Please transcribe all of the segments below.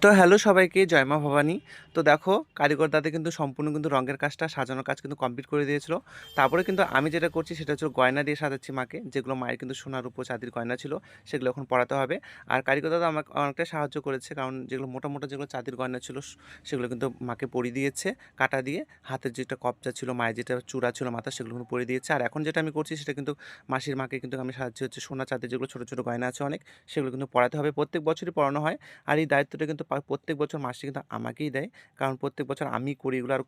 তো হ্যালো সবাইকে, জয় মা ভবানী। তো দেখো, কারিগর দাদা কিন্তু সম্পূর্ণ কিন্তু রঙের কাজটা, সাজানোর কাজ কিন্তু কমপ্লিট করে দিয়েছিল। তারপরে কিন্তু আমি যেটা করছি সেটা হচ্ছে গয়না দিয়ে সাজাচ্ছি মাকে, যেগুলো মায়ের কিন্তু সোনার রূপো চাঁদির গয়না ছিল, সেগুলো এখন পরাতে হবে। আর কারিগর দাদা আমাকে অনেকটা সাহায্য করেছে, কারণ যেগুলো মোটা মোটা যেগুলো চাঁদির গয়না ছিল সেগুলো কিন্তু মাকে পরিয়ে দিয়েছে কাটা দিয়ে। হাতের যেটা কবজা ছিল, মায়ের যেটা চূড়া ছিল মাথা, সেগুলো কিন্তু পরিয়ে দিয়েছে। আর এখন যেটা আমি করছি সেটা কিন্তু মাসির মাকে কিন্তু আমি সাহায্য হচ্ছে সোনা চাঁদের যেগুলো ছোটো ছোটো গয়না আছে অনেক, সেগুলো কিন্তু পরাতে হবে। প্রত্যেক বছরই পরানো হয়। আর এই দায়িত্বটা কিন্তু প্রত্যেক বছর মাসি কিন্তু আমাকেই দেয়। কারণ প্রত্যেক বছর আমি করি এগুলো। আর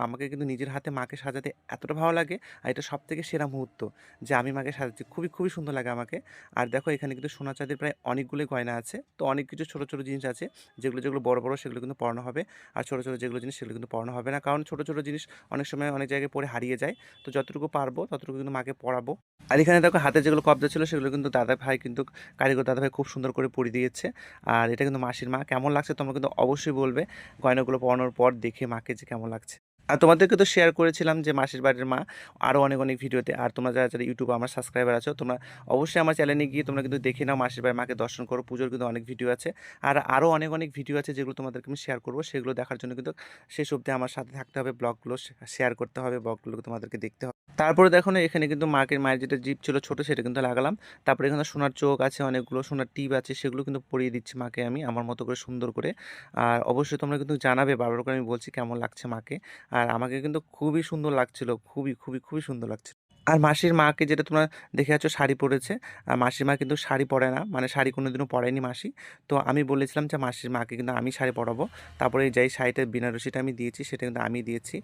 আমাকে কিন্তু নিজের হাতে মাকে সাজাতে এতটা ভালো লাগে। আর এটা সবথেকে সেরা মুহূর্ত যে আমি মাকে সাজাচ্ছি। খুবই, খুবই সুন্দর লাগে আমাকে। আর দেখো, এখানে কিন্তু সোনা চাঁদির প্রায় অনেকগুলোই গয়না আছে। তো অনেক কিছু ছোট, ছোট জিনিস আছে। যেগুলো বড়, বড় সেগুলো কিন্তু পরানো হবে। আর ছোট, ছোট যেগুলো জিনিস সেগুলো কিন্তু পরানো হবে না। কারণ ছোট, ছোট জিনিস অনেক সময় অনেক জায়গায় পড়ে হারিয়ে যায়। তো যতটুকু পারবো ততটুকু কিন্তু মাকে পরাবো। আর এখানে দেখো, হাতে যেগুলো কব্জা ছিল সেগুলো কিন্তু দাদাভাই কিন্তু কারিগর দাদাভাই খুব সুন্দর করে পরিয়ে দিয়েছে। আর এটা কিন্তু মাসির মা। কেমন লাগছে তোমরা কিন্তু অবশ্যই বলবে গয়নাগুলো পরানোর পর দেখে মাকে যে কেমন লাগছে। আর তোমাদেরকে তো শেয়ার করেছিলাম যে মাসির বাড়ির মা আরও অনেক অনেক ভিডিওতে। আর তোমরা যারা যারা ইউটিউবে আমার সাবস্ক্রাইবার আছো, তোমরা অবশ্যই আমার চ্যানেলে গিয়ে তোমরা কিন্তু দেখে নাও, মাসির বাড়ির মাকে দর্শন করো। পুজোর কিন্তু অনেক ভিডিও আছে। আর আরও অনেক অনেক ভিডিও আছে যেগুলো তোমাদেরকে আমি শেয়ার করবো। সেগুলো দেখার জন্য কিন্তু শেষ অবধি আমার সাথে থাকতে হবে। ব্লগগুলো শেয়ার করতে হবে, ব্লগগুলো তোমাদেরকে দেখতে হবে। তারপরে দেখো না, এখানে কিন্তু মায়ের যেটা জিভ ছিল ছোট, সেটা কিন্তু লাগালাম। তারপরে এখানে সোনার চোখ আছে, অনেকগুলো সোনার টিপ আছে, সেগুলো কিন্তু পরিয়ে দিচ্ছি মাকে আমি আমার মতো করে সুন্দর করে। আর অবশ্যই তোমরা কিন্তু জানাবে, বারবার করে আমি বলছি, কেমন লাগছে মাকে। আর আমাকে কিন্তু খুবই সুন্দর লাগছিল, খুবই খুবই খুবই সুন্দর লাগছিল। আর মাসির মাকে যেটা তোমরা দেখে আছো শাড়ি পরেছে, আর মাসির মা কিন্তু শাড়ি পরে না, মানে শাড়ি কোনোদিনও পরেনি মাসি। তো আমি বলেছিলাম যে মাসির মাকে কিন্তু আমি শাড়ি পরাবো। তারপরে যেই শাড়িটার বেনারসিটা আমি দিয়েছি সেটা কিন্তু আমি দিয়েছি।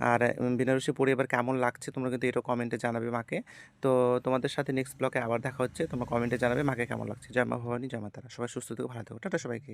আর বেনারসি পরে এবার কেমন লাগছে তোমরা কিন্তু এটা কমেন্টে জানাবে মাকে। তো তোমাদের সাথে নেক্সট ব্লগে আবার দেখা হচ্ছে। তোমরা কমেন্টে জানাবে মাকে কেমন লাগছে। জয় মা ভবানী, জয় মা তারা। সবাই সুস্থ থেকো, ভালো থেকো। টাটা সবাইকে।